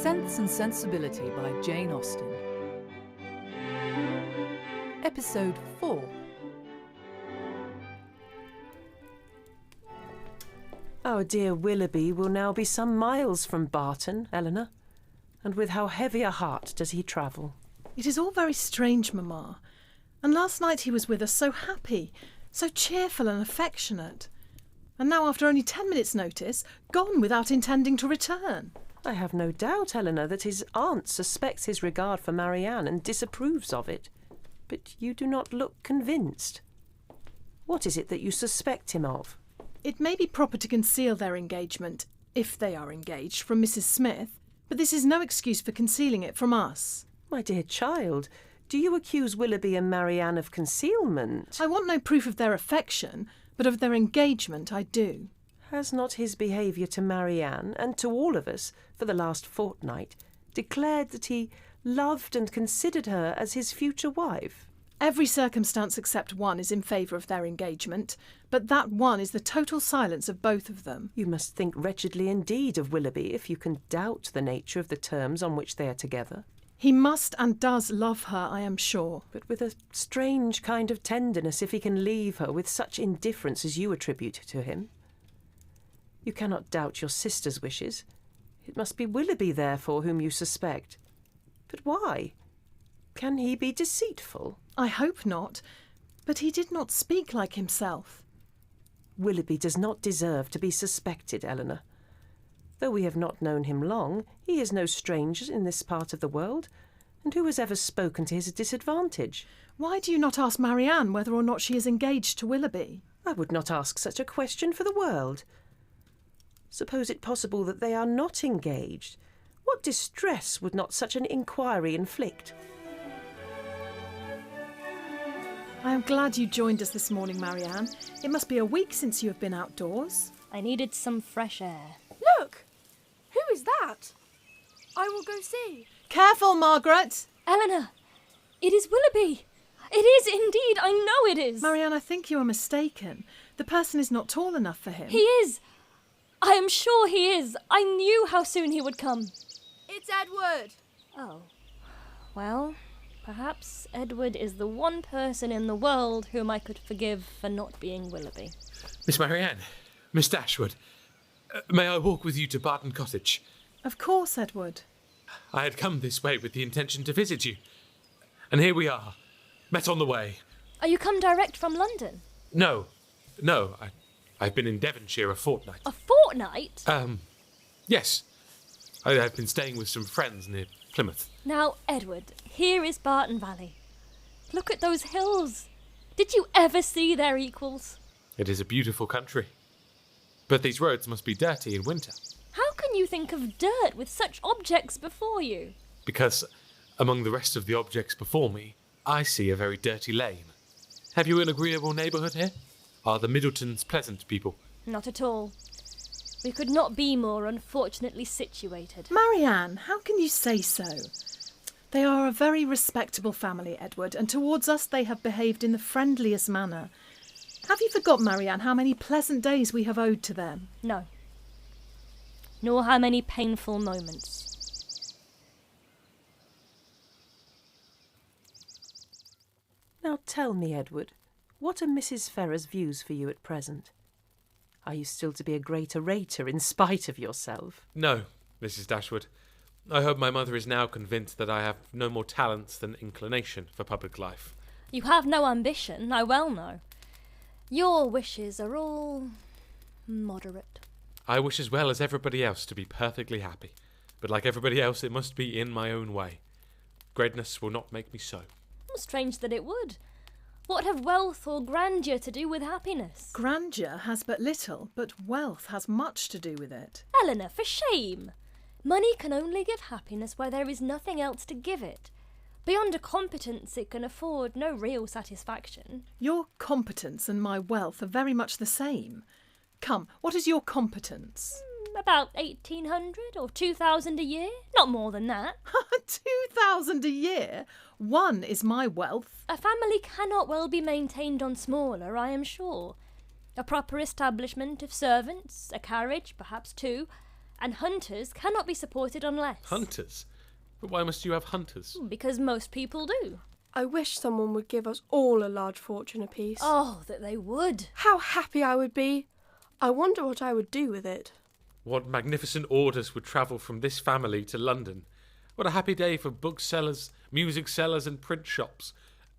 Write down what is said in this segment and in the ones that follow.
Sense and Sensibility by Jane Austen. Episode 4. Our dear Willoughby will now be some miles from Barton, Elinor. And with how heavy a heart does he travel? It is all very strange, Mamma. And last night he was with us so happy, so cheerful and affectionate. And now, after only 10 minutes' notice, gone without intending to return. I have no doubt, Elinor, that his aunt suspects his regard for Marianne and disapproves of it. But you do not look convinced. What is it that you suspect him of? It may be proper to conceal their engagement, if they are engaged, from Mrs. Smith, but this is no excuse for concealing it from us. My dear child, do you accuse Willoughby and Marianne of concealment? I want no proof of their affection, but of their engagement I do. Has not his behaviour to Marianne, and to all of us, for the last fortnight, declared that he loved and considered her as his future wife? Every circumstance except one is in favour of their engagement, but that one is the total silence of both of them. You must think wretchedly indeed of Willoughby if you can doubt the nature of the terms on which they are together. He must and does love her, I am sure. But with a strange kind of tenderness if he can leave her with such indifference as you attribute to him. You cannot doubt your sister's wishes. It must be Willoughby, therefore, whom you suspect. But why? Can he be deceitful? I hope not, but he did not speak like himself. Willoughby does not deserve to be suspected, Elinor. Though we have not known him long, he is no stranger in this part of the world, and who has ever spoken to his disadvantage? Why do you not ask Marianne whether or not she is engaged to Willoughby? I would not ask such a question for the world. Suppose it possible that they are not engaged. What distress would not such an inquiry inflict? I am glad you joined us this morning, Marianne. It must be a week since you have been outdoors. I needed some fresh air. Look! Who is that? I will go see. Careful, Margaret! Elinor! It is Willoughby! It is indeed! I know it is! Marianne, I think you are mistaken. The person is not tall enough for him. He is! I am sure he is! I knew how soon he would come. It's Edward! Oh. Well, perhaps Edward is the one person in the world whom I could forgive for not being Willoughby. Miss Marianne, Miss Dashwood, may I walk with you to Barton Cottage? Of course, Edward. I had come this way with the intention to visit you. And here we are, met on the way. Are you come direct from London? No, I've been in Devonshire a fortnight. A fortnight? Yes. I've been staying with some friends near Plymouth. Now, Edward, here is Barton Valley. Look at those hills. Did you ever see their equals? It is a beautiful country. But these roads must be dirty in winter. How can you think of dirt with such objects before you? Because among the rest of the objects before me, I see a very dirty lane. Have you an agreeable neighbourhood here? Are the Middletons pleasant people? Not at all. We could not be more unfortunately situated. Marianne, how can you say so? They are a very respectable family, Edward, and towards us they have behaved in the friendliest manner. Have you forgot, Marianne, how many pleasant days we have owed to them? No. Nor how many painful moments. Now tell me, Edward, what are Mrs. Ferrars' views for you at present? Are you still to be a great orator in spite of yourself? No, Mrs. Dashwood. I hope my mother is now convinced that I have no more talents than inclination for public life. You have no ambition, I well know. Your wishes are all moderate. I wish as well as everybody else to be perfectly happy, but like everybody else it must be in my own way. Greatness will not make me so. Strange that it would. What have wealth or grandeur to do with happiness? Grandeur has but little, but wealth has much to do with it. Elinor, for shame! Money can only give happiness where there is nothing else to give it. Beyond a competence, it can afford no real satisfaction. Your competence and my wealth are very much the same. Come, what is your competence? About 1,800 or 2,000 a year. Not more than that. 2,000 a year? One is my wealth. A family cannot well be maintained on smaller, I am sure. A proper establishment of servants, a carriage, perhaps two, And hunters cannot be supported unless... Hunters? But why must you have hunters? Because most people do. I wish someone would give us all a large fortune apiece. Oh, that they would. How happy I would be. I wonder what I would do with it. What magnificent orders would travel from this family to London? What a happy day for booksellers, music sellers and print shops.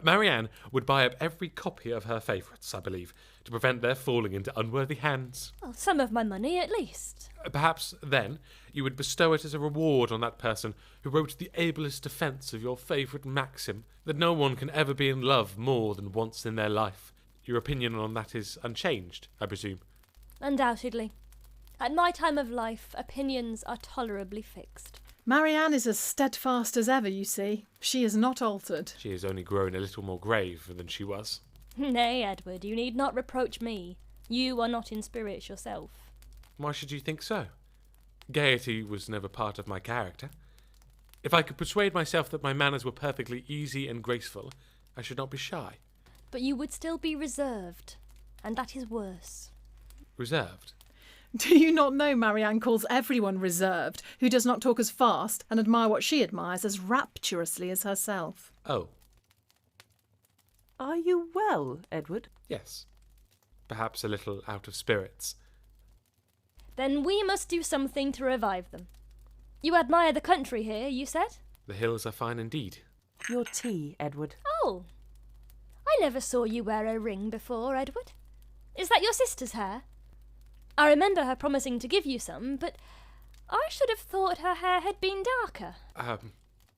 Marianne would buy up every copy of her favourites, I believe, to prevent their falling into unworthy hands. Well, some of my money at least. Perhaps, then, you would bestow it as a reward on that person who wrote the ablest defence of your favourite maxim, that no one can ever be in love more than once in their life. Your opinion on that is unchanged, I presume? Undoubtedly. At my time of life, opinions are tolerably fixed. Marianne is as steadfast as ever, you see. She is not altered. She has only grown a little more grave than she was. Nay, Edward, you need not reproach me. You are not in spirits yourself. Why should you think so? Gaiety was never part of my character. If I could persuade myself that my manners were perfectly easy and graceful, I should not be shy. But you would still be reserved, and that is worse. Reserved? Do you not know Marianne calls everyone reserved who does not talk as fast and admire what she admires as rapturously as herself? Oh, Are you well, Edward? yes. Perhaps a little out of spirits. Then we must do something to revive them. You admire the country here, you said? The hills are fine indeed. Your tea, Edward. Oh, I never saw you wear a ring before, Edward. Is that your sister's hair? I remember her promising to give you some, but I should have thought her hair had been darker.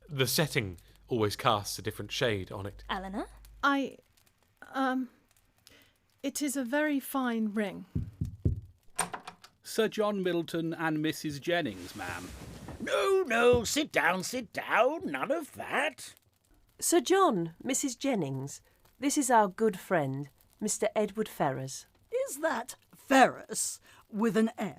The setting always casts a different shade on it. Elinor? It is a very fine ring. Sir John Middleton and Mrs Jennings, ma'am. No, sit down, none of that. Sir John, Mrs Jennings, this is our good friend, Mr Edward Ferrars. Is that Ferrars with an F?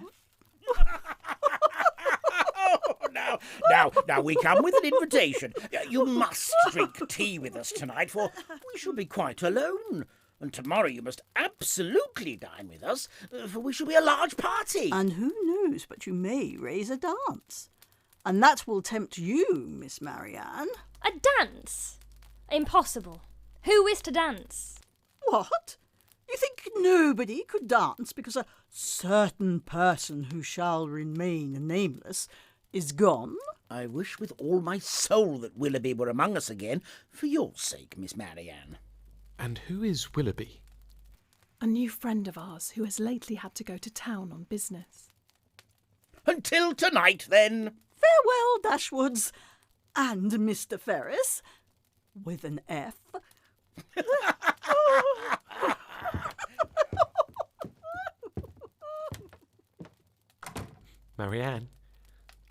Now we come with an invitation. You must drink tea with us tonight, for we shall be quite alone. And tomorrow you must absolutely dine with us, for we shall be a large party. And who knows but you may raise a dance. And that will tempt you, Miss Marianne. A dance? Impossible. Who is to dance? What? You think nobody could dance because a certain person who shall remain nameless is gone? I wish with all my soul that Willoughby were among us again, for your sake, Miss Marianne. And who is Willoughby? A new friend of ours who has lately had to go to town on business. Until tonight, then. Farewell, Dashwoods, and Mr Ferrars, with an F. Marianne,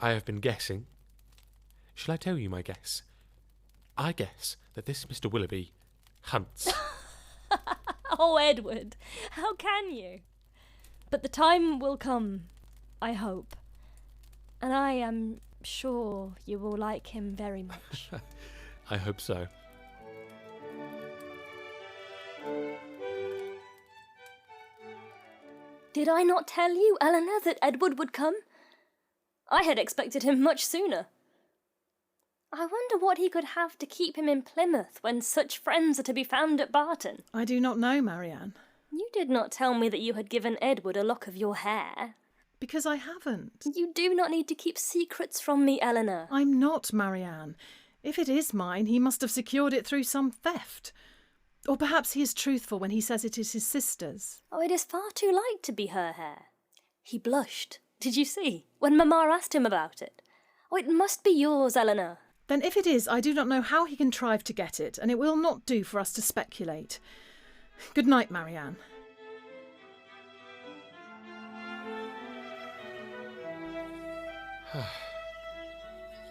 I have been guessing. Shall I tell you my guess? I guess that this Mr Willoughby hunts. Oh, Edward, how can you? But the time will come, I hope. And I am sure you will like him very much. I hope so. Did I not tell you, Elinor, that Edward would come? I had expected him much sooner. I wonder what he could have to keep him in Plymouth when such friends are to be found at Barton. I do not know, Marianne. You did not tell me that you had given Edward a lock of your hair. Because I haven't. You do not need to keep secrets from me, Elinor. I'm not, Marianne. If it is mine, he must have secured it through some theft. Or perhaps he is truthful when he says it is his sister's. Oh, it is far too light to be her hair. He blushed, did you see, when Mamma asked him about it? Oh, it must be yours, Elinor. Then if it is, I do not know how he contrived to get it, and it will not do for us to speculate. Good night, Marianne.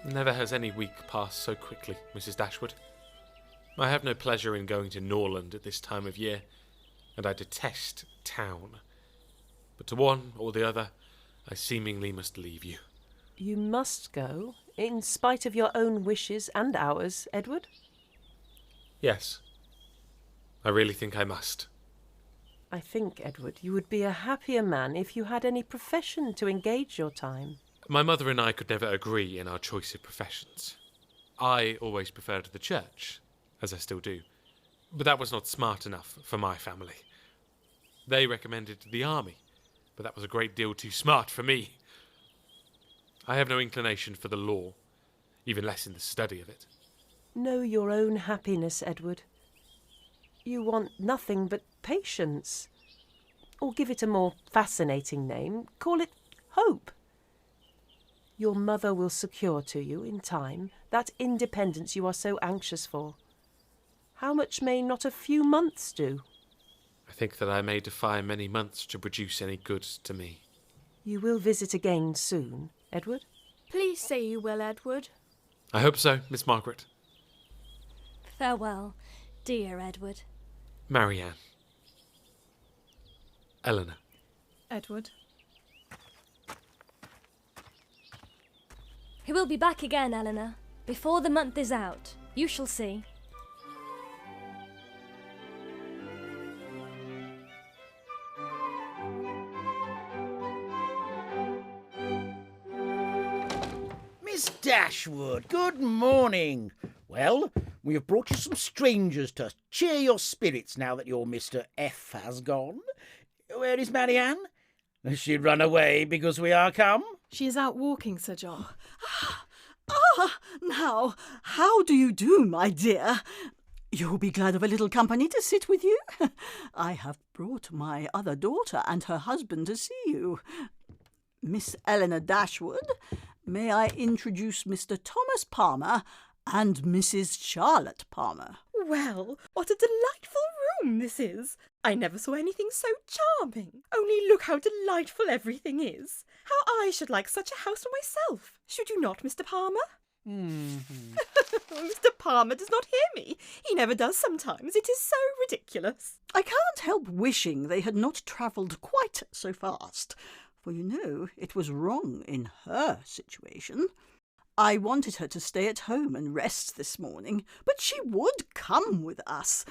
Never has any week passed so quickly, Mrs Dashwood. I have no pleasure in going to Norland at this time of year, and I detest town. But to one or the other, I seemingly must leave you. You must go, in spite of your own wishes and ours, Edward? Yes, I really think I must. I think, Edward, you would be a happier man if you had any profession to engage your time. My mother and I could never agree in our choice of professions. I always preferred the church, as I still do, but that was not smart enough for my family. They recommended the army, but that was a great deal too smart for me. I have no inclination for the law, even less in the study of it. Know your own happiness, Edward. You want nothing but patience. Or give it a more fascinating name, call it hope. Your mother will secure to you, in time, that independence you are so anxious for. How much may not a few months do? I think that I may defy many months to produce any good to me. You will visit again soon, Edward? Please say you will, Edward. I hope so, Miss Margaret. Farewell, dear Edward. Marianne. Elinor. Edward. He will be back again, Elinor. Before the month is out. You shall see. Miss Dashwood, good morning. Well, we have brought you some strangers to cheer your spirits now that your Mr. F has gone. Where is Marianne? Has she run away because we are come? She is out walking, Sir John. Now, how do you do, my dear? You'll be glad of a little company to sit with you. I have brought my other daughter and her husband to see you. Miss Elinor Dashwood, may I introduce Mr. Thomas Palmer and Mrs. Charlotte Palmer? Well, what a delightful room this is. I never saw anything so charming. Only look how delightful everything is. How I should like such a house for myself. Should you not, Mr. Palmer? Mr. Palmer does not hear me. He never does sometimes. It is so ridiculous. I can't help wishing they had not travelled quite so fast, for you know it was wrong in her situation. I wanted her to stay at home and rest this morning, but she would come with us.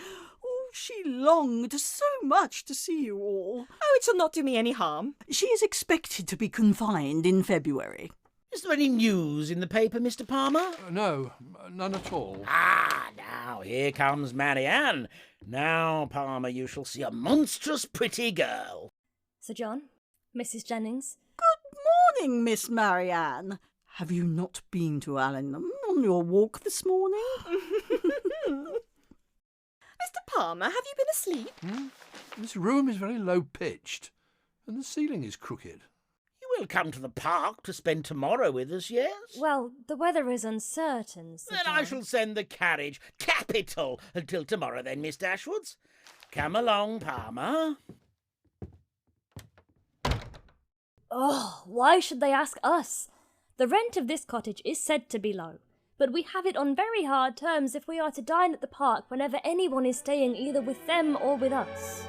Oh, she longed so much to see you all. Oh, it shall not do me any harm. She is expected to be confined in February. Is there any news in the paper, Mr. Palmer? No, none at all. Ah, now here comes Marianne. Now, Palmer, you shall see a monstrous pretty girl. Sir John, Mrs. Jennings. Good morning, Miss Marianne. Have you not been to Allenham on your walk this morning? Mr. Palmer, have you been asleep? This room is very low-pitched, and the ceiling is crooked. You will come to the park to spend tomorrow with us, yes? Well, the weather is uncertain, Sir Then John. I shall send the carriage. Capital! Until tomorrow then, Miss Dashwoods. Come along, Palmer. Oh, why should they ask us? The rent of this cottage is said to be low, but we have it on very hard terms if we are to dine at the park whenever anyone is staying either with them or with us.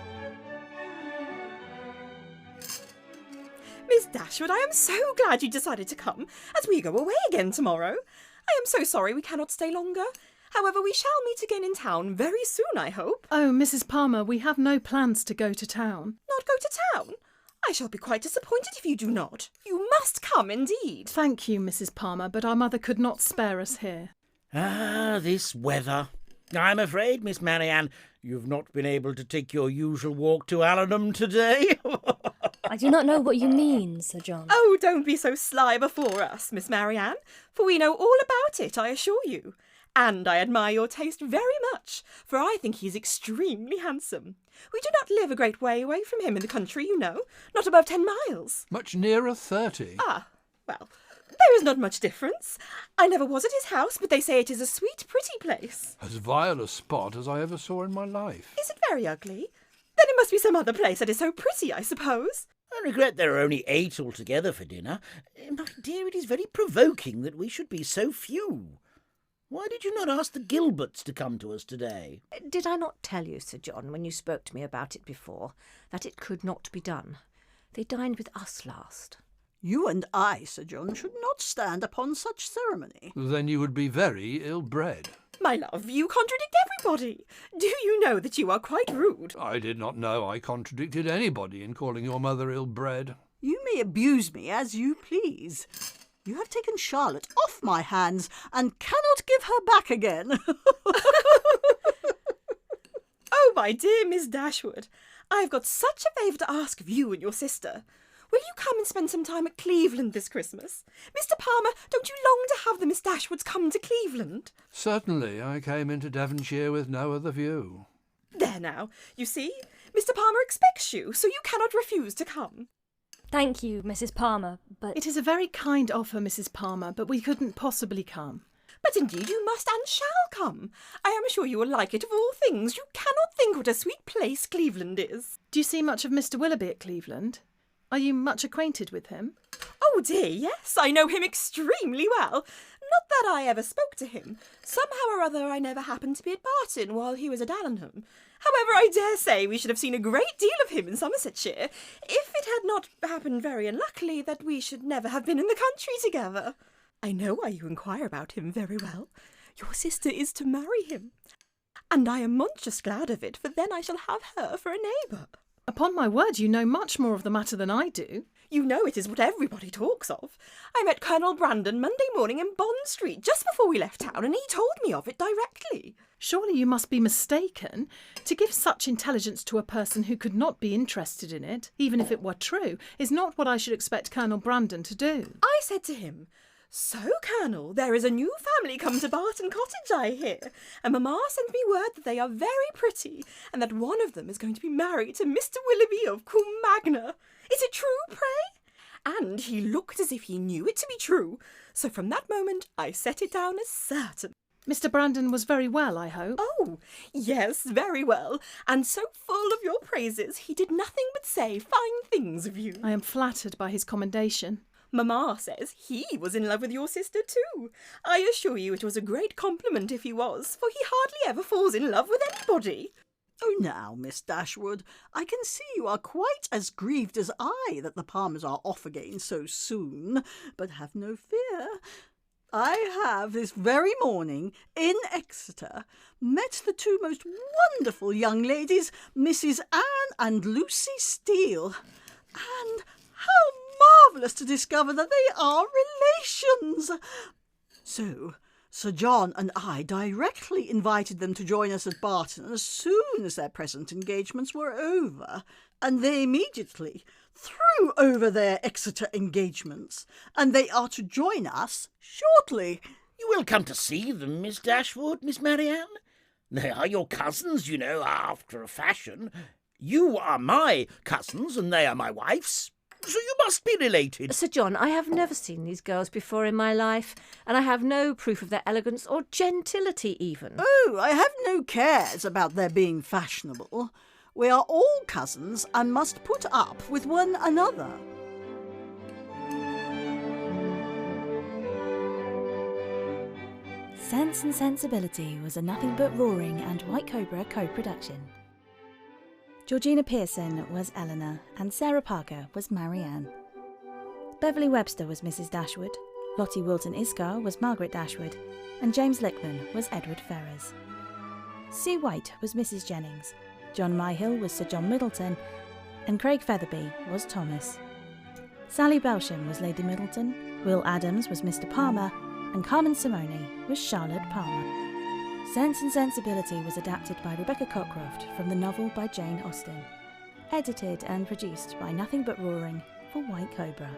Miss Dashwood, I am so glad you decided to come, as we go away again tomorrow. I am so sorry we cannot stay longer. However, we shall meet again in town very soon, I hope. Oh, Mrs. Palmer, we have no plans to go to town. Not go to town? I shall be quite disappointed if you do not. You must come, indeed. Thank you, Mrs. Palmer, but our mother could not spare us here. Ah, this weather. I'm afraid, Miss Marianne, you've not been able to take your usual walk to Allenham today. I do not know what you mean, Sir John. Oh, don't be so sly before us, Miss Marianne, for we know all about it, I assure you. And I admire your taste very much, for I think he is extremely handsome. We do not live a great way away from him in the country, you know, not above 10 miles. Much nearer 30. Ah, well, there is not much difference. I never was at his house, but they say it is a sweet, pretty place. As vile a spot as I ever saw in my life. Is it very ugly? Then it must be some other place that is so pretty, I suppose. I regret there are only 8 altogether for dinner. My dear, it is very provoking that we should be so few. Why did you not ask the Gilberts to come to us today? Did I not tell you, Sir John, when you spoke to me about it before, that it could not be done? They dined with us last. You and I, Sir John, should not stand upon such ceremony. Then you would be very ill-bred. My love, you contradict everybody. Do you know that you are quite rude? I did not know I contradicted anybody in calling your mother ill-bred. You may abuse me as you please, You have taken Charlotte off my hands and cannot give her back again. Oh, my dear Miss Dashwood, I have got such a favour to ask of you and your sister. Will you come and spend some time at Cleveland this Christmas? Mr. Palmer, don't you long to have the Miss Dashwoods come to Cleveland? Certainly, I came into Devonshire with no other view. There now, you see, Mr. Palmer expects you, so you cannot refuse to come. Thank you, Mrs. Palmer, but... It is a very kind offer, Mrs. Palmer, but we couldn't possibly come. But indeed you must and shall come. I am sure you will like it of all things. You cannot think what a sweet place Cleveland is. Do you see much of Mr. Willoughby at Cleveland? Are you much acquainted with him? Oh dear, yes, I know him extremely well. Not that I ever spoke to him. Somehow or other I never happened to be at Barton while he was at Allenham. However, I dare say we should have seen a great deal of him in Somersetshire, if it had not happened very unluckily that we should never have been in the country together. I know why you inquire about him very well. Your sister is to marry him. And I am monstrous glad of it, for then I shall have her for a neighbour. Upon my word, you know much more of the matter than I do. You know it is what everybody talks of. I met Colonel Brandon Monday morning in Bond Street just before we left town, and he told me of it directly. Surely you must be mistaken. To give such intelligence to a person who could not be interested in it, even if it were true, is not what I should expect Colonel Brandon to do. I said to him, "So, Colonel, there is a new family come to Barton Cottage, I hear, and Mamma sent me word that they are very pretty, and that one of them is going to be married to Mr. Willoughby of Combe Magna. Is it true, pray?" And he looked as if he knew it to be true, so from that moment I set it down as certain. Mr. Brandon was very well, I hope. Oh, yes, very well, and so full of your praises he did nothing but say fine things of you. I am flattered by his commendation. Mamma says he was in love with your sister too. I assure you it was a great compliment if he was, for he hardly ever falls in love with anybody. Oh, now, Miss Dashwood, I can see you are quite as grieved as I that the Palmers are off again so soon, but have no fear. I have this very morning, in Exeter, met the two most wonderful young ladies, Mrs. Anne and Lucy Steele, and how marvellous to discover that they are relations! So, Sir John and I directly invited them to join us at Barton as soon as their present engagements were over, and they immediately threw over their Exeter engagements, and they are to join us shortly. You will come to see them, Miss Dashwood, Miss Marianne? They are your cousins, you know, after a fashion. You are my cousins, and they are my wife's. So you must be related. Sir John, I have never seen these girls before in my life, and I have no proof of their elegance or gentility even. Oh, I have no cares about their being fashionable. We are all cousins and must put up with one another. Sense and Sensibility was a Nothing But Roaring and White Cobra co-production. Georgina Pearson was Elinor and Sarah Parker was Marianne. Beverley Webster was Mrs Dashwood, Lottie Wilton-Isgar was Margaret Dashwood, and James Lickman was Edward Ferrars. Sue Whyte was Mrs Jennings, John Myhill was Sir John Middleton, and Craig Featherbe was Thomas. Sally Belsham was Lady Middleton, Will Adams was Mr Palmer, and Carmen Simoni was Charlotte Palmer. Sense and Sensibility was adapted by Rebecca Cockcroft from the novel by Jane Austen. Edited and produced by Nothing But Roaring for White Cobra.